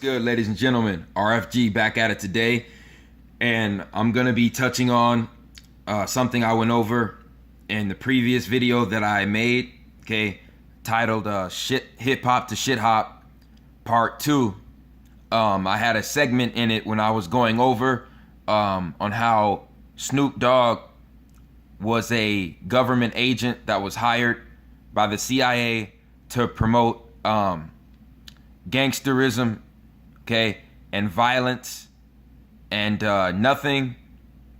good, ladies and gentlemen? RFG back at it today, and I'm gonna be touching on something I went over in the previous video that I made, okay, titled Hip Hop to Shit Hop Part 2. I had a segment in it when I was going over on how Snoop Dogg was a government agent that was hired by the CIA to promote gangsterism, okay, and violence, and nothing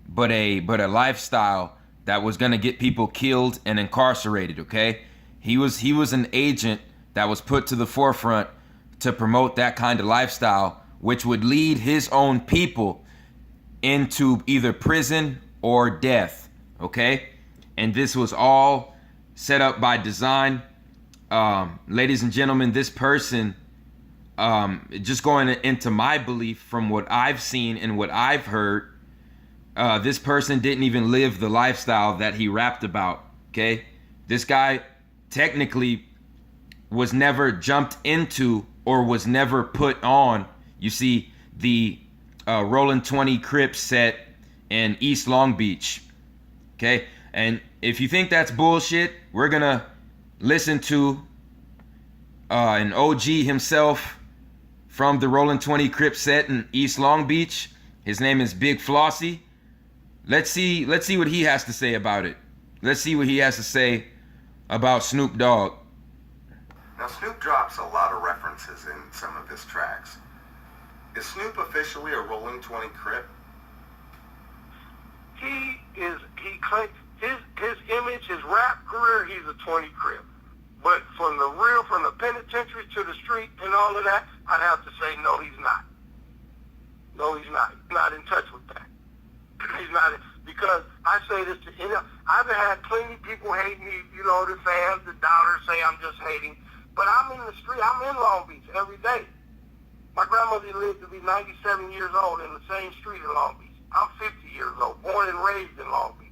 but a lifestyle that was gonna get people killed and incarcerated. Okay, he was an agent that was put to the forefront to promote that kind of lifestyle, which would lead his own people into either prison or death. Okay, and this was all set up by design. Ladies and gentlemen, this person, just going into my belief from what I've seen and what I've heard, this person didn't even live the lifestyle that he rapped about. Okay, this guy technically was never jumped into or was never put on, you see, the Rolling 20 Crip set in East Long Beach. Okay, and if you think that's bullshit, we're gonna listen to an OG himself from the Rolling 20 Crip set in East Long Beach. His name is Big Flossy. Let's see what he has to say about it. Let's see what he has to say about Snoop Dogg. Now, Snoop drops a lot of references in some of his tracks. Is Snoop officially a Rolling 20 Crip? He claims his image, his rap career, he's a 20 Crip. But from the penitentiary to the street and all of that, I'd have to say no, he's not. No, he's not. He's not in touch with that. He's not, because I say this to I've had plenty of people hate me, the fans, the doubters say I'm just hating. But I'm in the street, I'm in Long Beach every day. My grandmother lived to be 97 years old in the same street in Long Beach. I'm 50 years old, born and raised in Long Beach.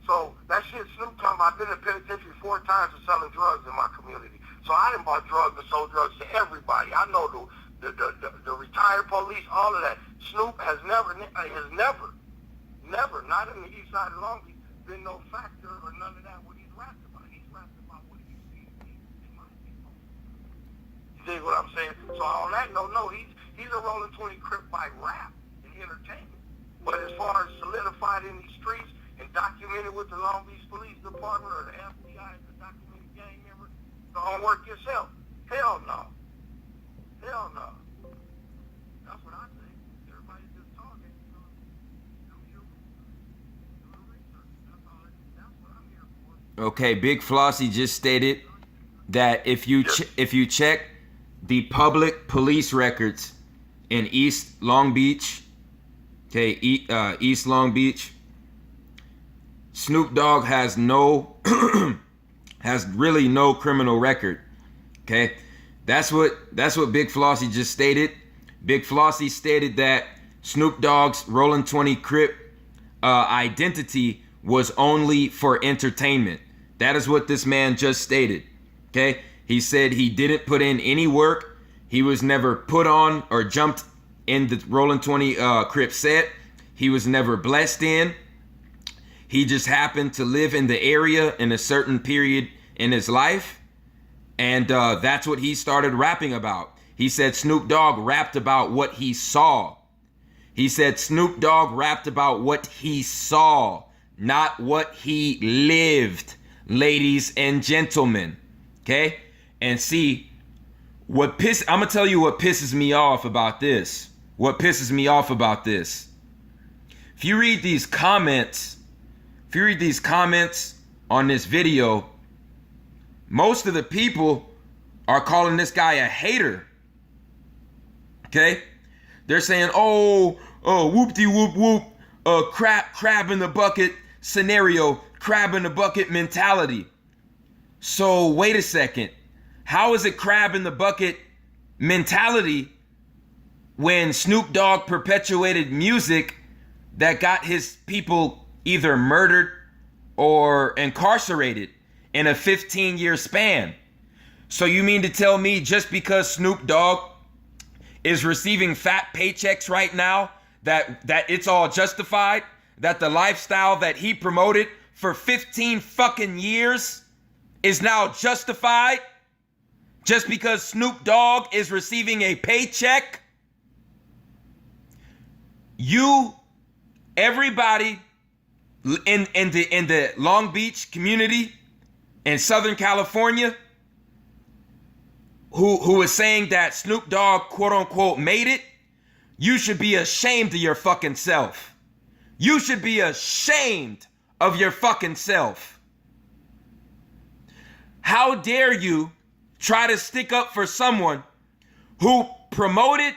So that shit Snoop talking about, I've been in penitentiary 4 times for selling drugs in my community. So I done bought drugs and sold drugs to everybody. I know the retired police, all of that. Snoop has never, not in the east side of Long Beach, been no factor or none of that what he's rapped about. He's rapped about what he sees in my people. You dig what I'm saying? So on that note, no, he's a Rolling 20 Crip by rap and entertainment. But as far as solidified in these streets and documented with the Long Beach Police Department or the FBI as a documented gang member, go and work yourself. Hell no. Hell no. That's what I think. Everybody's just talking. Do the research. That's what I'm here for. Okay, Big Flossy just stated that if you check the public police records in East Long Beach, okay, East Long Beach, Snoop Dogg has really no criminal record. Okay, that's what Big Flossy just stated. Big Flossy stated that Snoop Dogg's Rolling 20 Crip identity was only for entertainment. That is what this man just stated. Okay, he said he didn't put in any work. He was never put on or jumped in the Rolling 20 Crip set. He was never blessed in. He just happened to live in the area in a certain period in his life. And that's what he started rapping about. He said Snoop Dogg rapped about what he saw. He said Snoop Dogg rapped about what he saw, not what he lived, ladies and gentlemen. Okay? And see, I'm going to tell you what pisses me off about this. What pisses me off about this. If you read these comments on this video, most of the people are calling this guy a hater. Okay? They're saying, whoop-de-whoop-whoop, crab in the bucket scenario, crab in the bucket mentality. So wait a second. How is it crab in the bucket mentality when Snoop Dogg perpetuated music that got his people either murdered or incarcerated in a 15-year span? So you mean to tell me just because Snoop Dogg is receiving fat paychecks right now, that it's all justified, that the lifestyle that he promoted for 15 fucking years is now justified just because Snoop Dogg is receiving a paycheck? Everybody in the Long Beach community in Southern California who is saying that Snoop Dogg quote unquote made it, you should be ashamed of your fucking self. You should be ashamed of your fucking self. How dare you try to stick up for someone who promoted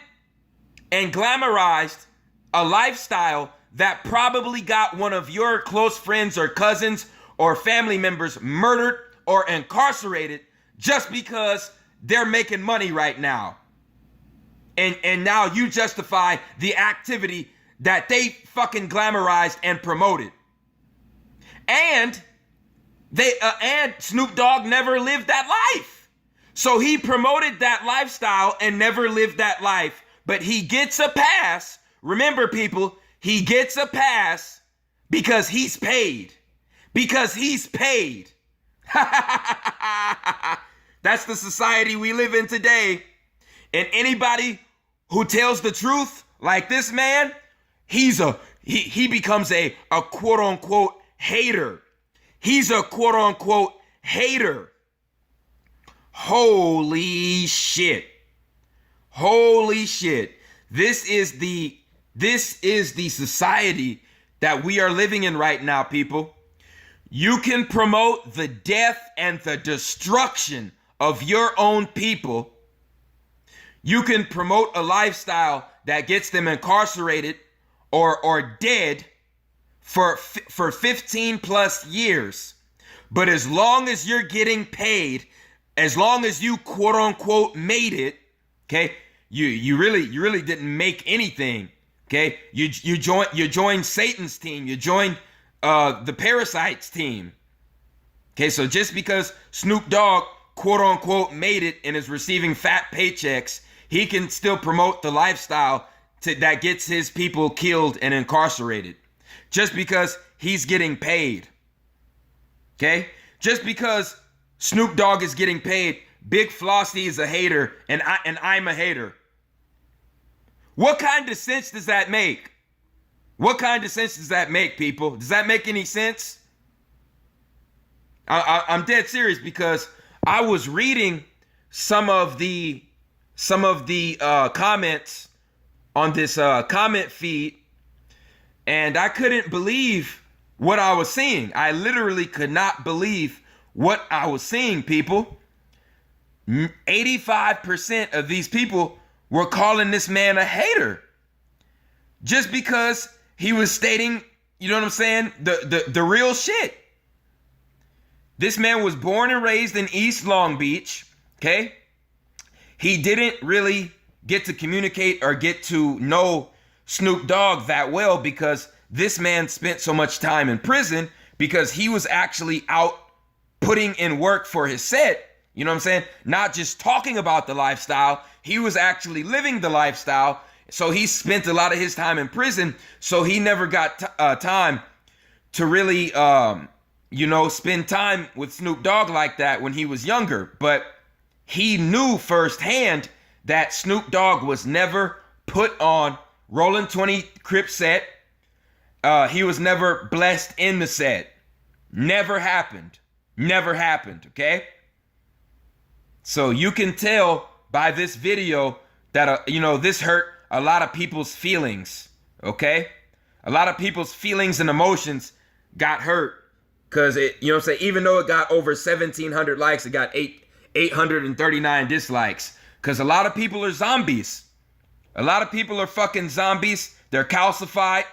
and glamorized a lifestyle that probably got one of your close friends or cousins or family members murdered or incarcerated just because they're making money right now. And now you justify the activity that they fucking glamorized and promoted. And Snoop Dogg never lived that life. So he promoted that lifestyle and never lived that life. But he gets a pass. Remember, people, he gets a pass because he's paid. Because he's paid. That's the society we live in today. And anybody who tells the truth like this man, he becomes a quote unquote hater. He's a quote unquote hater. Holy shit. Holy shit. This is the society that we are living in right now, people. You can promote the death and the destruction of your own people. You can promote a lifestyle that gets them incarcerated or dead for 15 plus years. But as long as you're getting paid, as long as you quote unquote made it, okay, you really didn't make anything. Okay, you joined Satan's team. You joined the Parasites team. Okay, so just because Snoop Dogg quote unquote made it and is receiving fat paychecks, he can still promote the lifestyle that gets his people killed and incarcerated. Just because he's getting paid. Okay, just because Snoop Dogg is getting paid, Big Flossie is a hater, and I'm a hater. What kind of sense does that make? What kind of sense does that make, people? Does that make any sense? I'm dead serious, because I was reading some of the comments on this comment feed, and I couldn't believe what I was seeing. I literally could not believe what I was seeing, people. 85% of these people were calling this man a hater just because he was stating, you know what I'm saying, the real shit. This man was born and raised in East Long Beach, okay? He didn't really get to communicate or get to know Snoop Dogg that well because this man spent so much time in prison because he was actually out putting in work for his set. You know what I'm saying? Not just talking about the lifestyle. He was actually living the lifestyle. So he spent a lot of his time in prison. So he never got time to really, spend time with Snoop Dogg like that when he was younger. But he knew firsthand that Snoop Dogg was never put on Rolling 20 Crip set. He was never blessed in the set. Never happened. Never happened, okay? So you can tell by this video that, this hurt a lot of people's feelings, okay? A lot of people's feelings and emotions got hurt because even though it got over 1,700 likes, it got 839 dislikes because a lot of people are zombies. A lot of people are fucking zombies. They're calcified.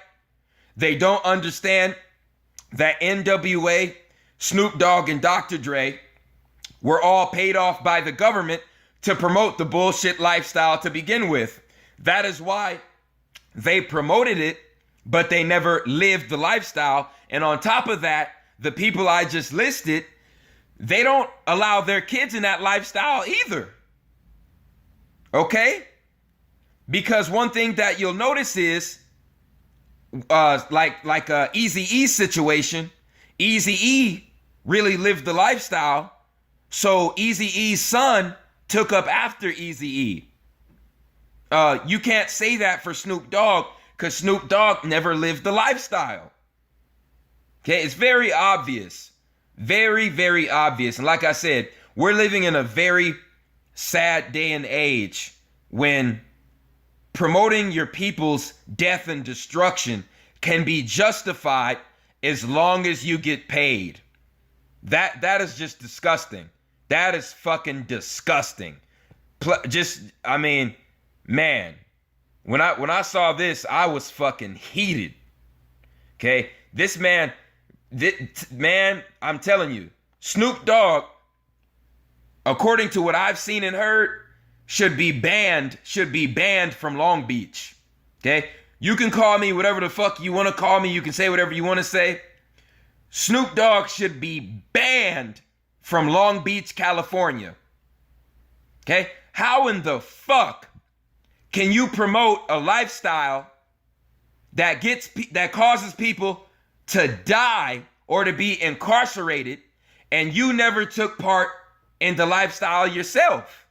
They don't understand that NWA, Snoop Dogg, and Dr. Dre were all paid off by the government to promote the bullshit lifestyle to begin with. That is why they promoted it, but they never lived the lifestyle. And on top of that, the people I just listed, they don't allow their kids in that lifestyle either. Okay? Because one thing that you'll notice is, like a Eazy-E situation, Eazy-E really lived the lifestyle, so Eazy-E's son took up after Eazy-E. You can't say that for Snoop Dogg, because Snoop Dogg never lived the lifestyle. Okay, it's very obvious. Very, very obvious. And like I said, we're living in a very sad day and age when promoting your people's death and destruction can be justified as long as you get paid. That is just disgusting. That is fucking disgusting. I mean, man, when I saw this, I was fucking heated. Okay, this man, I'm telling you, Snoop Dogg, according to what I've seen and heard, should be banned from Long Beach. Okay, you can call me whatever the fuck you want to call me. You can say whatever you want to say. Snoop Dogg should be banned from Long Beach, California. Okay, how in the fuck can you promote a lifestyle that causes people to die or to be incarcerated, and you never took part in the lifestyle yourself?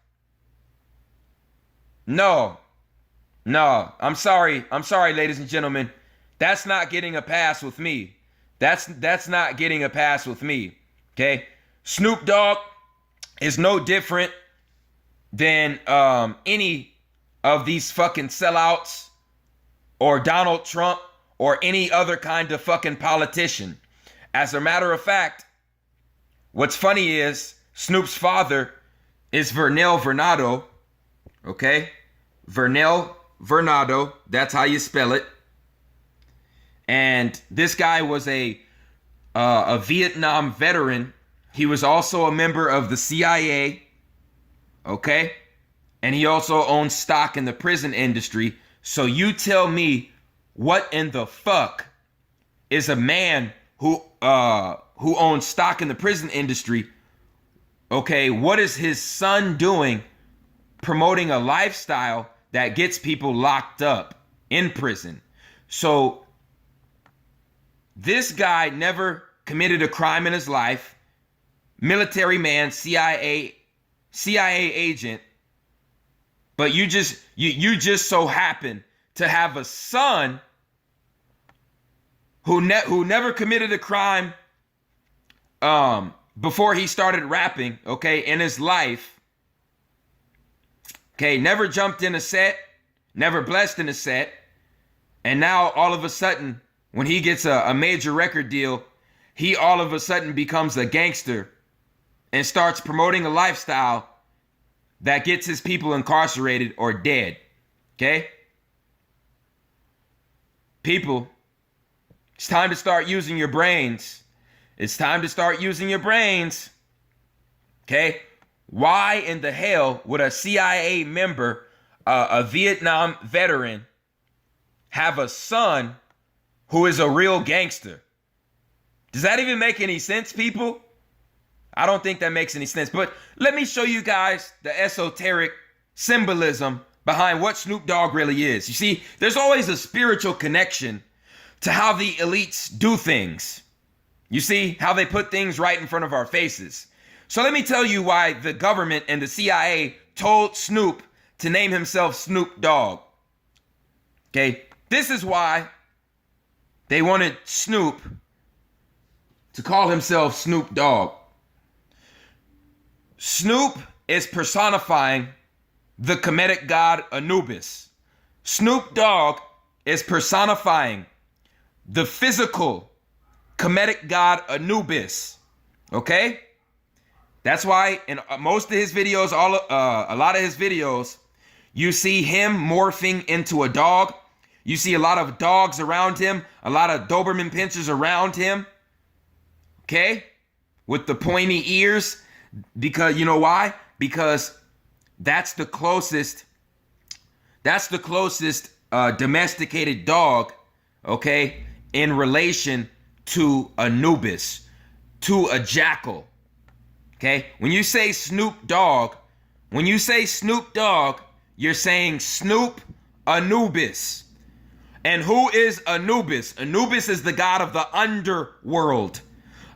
No, I'm sorry, ladies and gentlemen. That's not getting a pass with me. That's not getting a pass with me. Okay, Snoop Dogg is no different than any of these fucking sellouts or Donald Trump or any other kind of fucking politician. As a matter of fact, what's funny is Snoop's father is Vernell Vernado. Okay, Vernell Vernado, that's how you spell it. And this guy was a Vietnam veteran. He was also a member of the CIA. Okay, and he also owns stock in the prison industry. So you tell me, what in the fuck is a man who owns stock in the prison industry? Okay, what is his son doing promoting a lifestyle that gets people locked up in prison? So this guy never committed a crime in his life. Military man, CIA agent. But you just so happen to have a son who never committed a crime before he started rapping, okay, in his life. Okay, never jumped in a set, never blessed in a set. And now all of a sudden, when he gets a major record deal, he all of a sudden becomes a gangster and starts promoting a lifestyle that gets his people incarcerated or dead. Okay? People, it's time to start using your brains. It's time to start using your brains. Okay? Why in the hell would a CIA member, a Vietnam veteran, have a son who is a real gangster? Does that even make any sense, people? I don't think that makes any sense. But let me show you guys the esoteric symbolism behind what Snoop Dogg really is. You see, there's always a spiritual connection to how the elites do things. You see, how they put things right in front of our faces. So let me tell you why the government and the CIA told Snoop to name himself Snoop Dogg. Okay, this is why they wanted Snoop to call himself Snoop Dogg. Snoop is personifying the Kemetic god Anubis. Snoop Dogg is personifying the physical Kemetic god Anubis. Okay? That's why in most of his videos, a lot of his videos, you see him morphing into a dog. You see a lot of dogs around him, a lot of Doberman pinschers around him. Okay? With the pointy ears. Because you know why? Because that's the closest domesticated dog, okay, in relation to Anubis, to a jackal. Okay? When you say Snoop Dogg, you're saying Snoop Anubis. And who is Anubis? Anubis is the god of the underworld.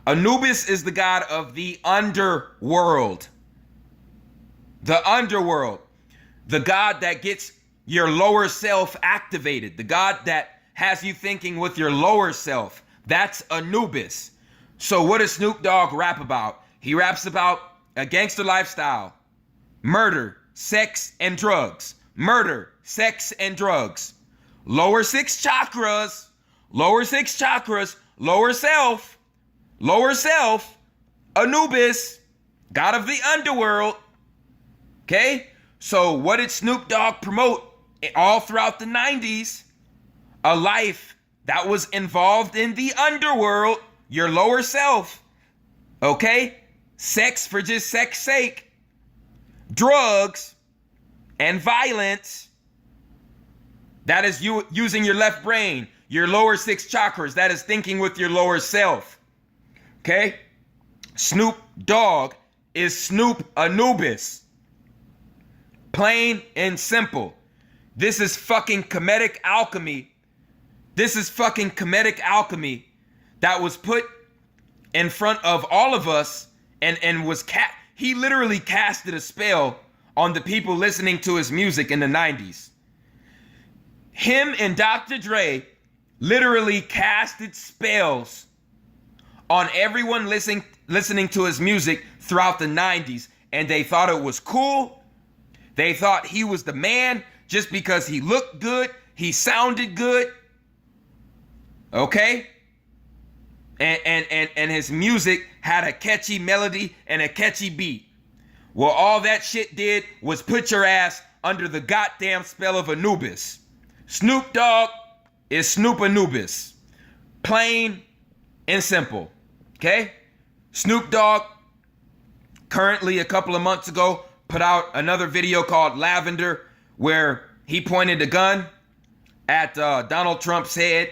Anubis is the god of the underworld. The underworld. The god that gets your lower self activated. The god that has you thinking with your lower self. That's Anubis. So what does Snoop Dogg rap about? He raps about a gangster lifestyle. Murder, sex, and drugs. Murder, sex, and drugs. Lower six chakras. Lower six chakras. Lower self. Lower self. Anubis. God of the underworld. Okay? So what did Snoop Dogg promote all throughout the 90s? A life that was involved in the underworld. Your lower self. Okay? Sex for just sex's sake. Drugs and violence. That is you using your left brain, your lower six chakras. That is thinking with your lower self. Okay? Snoop Dogg is Snoop Anubis. Plain and simple. This is fucking comedic alchemy. This is fucking comedic alchemy that was put in front of all of us and was he literally casted a spell on the people listening to his music in the 90s. Him and Dr. Dre literally casted spells on everyone listening to his music throughout the 90s, and they thought it was cool. They thought he was the man just because he looked good, he sounded good. Okay? And his music had a catchy melody and a catchy beat. Well, all that shit did was put your ass under the goddamn spell of Anubis. Snoop Dogg is Snoop Anubis. Plain and simple. Okay? Snoop Dogg currently a couple of months ago put out another video called Lavender where he pointed a gun at Donald Trump's head.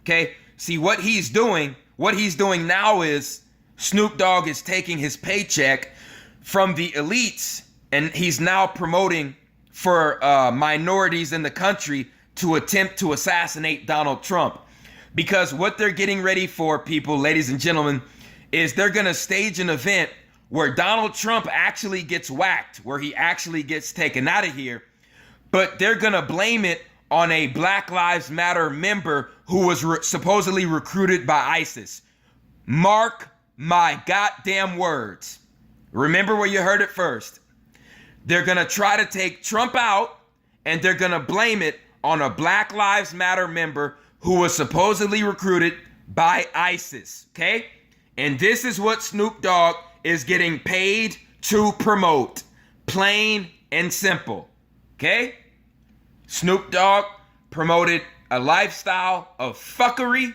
Okay? See, what he's doing now is Snoop Dogg is taking his paycheck from the elites and he's now promoting for minorities in the country to attempt to assassinate Donald Trump. Because what they're getting ready for, people, ladies and gentlemen, is they're going to stage an event where Donald Trump actually gets whacked, where he actually gets taken out of here. But they're going to blame it on a Black Lives Matter member who was supposedly recruited by ISIS. Mark my goddamn words. Remember where you heard it first. They're going to try to take Trump out and they're going to blame it on a Black Lives Matter member who was supposedly recruited by ISIS. Okay? And this is what Snoop Dogg is getting paid to promote. Plain and simple. Okay? Snoop Dogg promoted a lifestyle of fuckery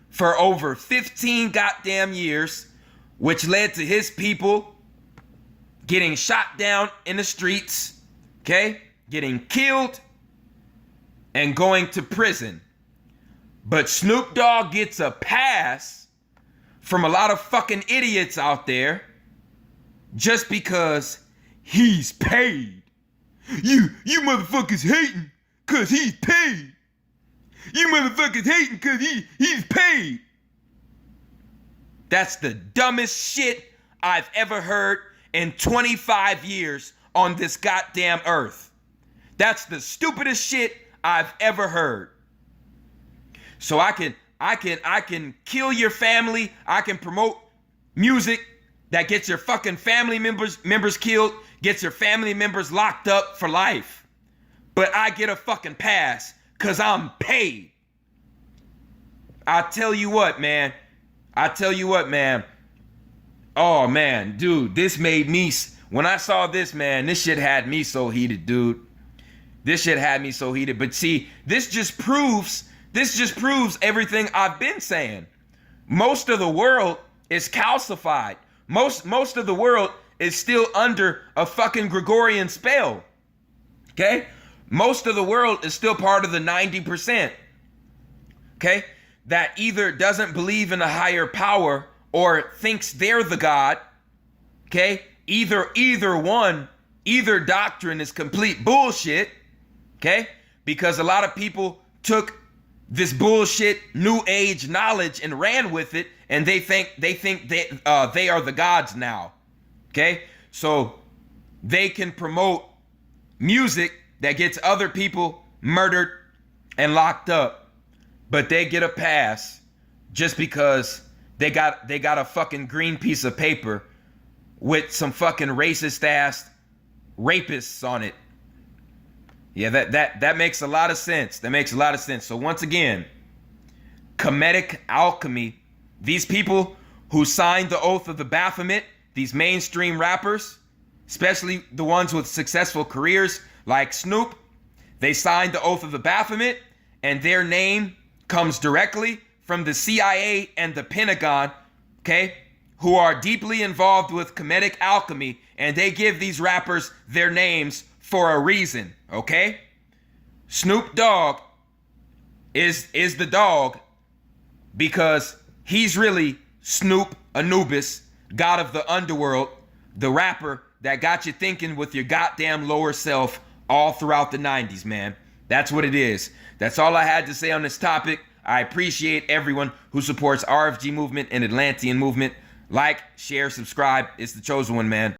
for over 15 goddamn years, which led to his people getting shot down in the streets, okay? Getting killed and going to prison. But Snoop Dogg gets a pass from a lot of fucking idiots out there just because he's paid. You motherfuckers hating cause he's paid. You motherfuckers hating cause he's paid. That's the dumbest shit I've ever heard in 25 years on this goddamn earth. That's the stupidest shit I've ever heard. So I can kill your family. I can promote music that gets your fucking family members killed, gets your family members locked up for life. But I get a fucking pass because I'm paid. I tell you what, man. Oh, man, dude, this made me... When I saw this, man, this shit had me so heated, dude. This shit had me so heated. But see, this just proves everything I've been saying. Most of the world is calcified. Most of the world is still under a fucking Gregorian spell. Okay? Most of the world is still part of the 90%. Okay? That either doesn't believe in a higher power or thinks they're the God. Okay? Either doctrine is complete bullshit. Okay? because a lot of people took this bullshit new age knowledge and ran with it, and they think they are the gods now. Okay? So they can promote music that gets other people murdered and locked up, but they get a pass just because they got a fucking green piece of paper with some fucking racist ass rapists on it. Yeah, that makes a lot of sense. That makes a lot of sense. So once again, comedic alchemy, these people who signed the oath of the Baphomet, these mainstream rappers, especially the ones with successful careers like Snoop, they signed the oath of the Baphomet, and their name comes directly from the CIA and the Pentagon, okay, who are deeply involved with comedic alchemy, and they give these rappers their names for a reason, okay? Snoop Dogg is the dog because he's really Snoop Anubis, god of the underworld, the rapper that got you thinking with your goddamn lower self all throughout the 90s, man. That's what it is. That's all I had to say on this topic. I appreciate everyone who supports RFG movement and Atlantean movement. Like, share, subscribe. It's the chosen one, man.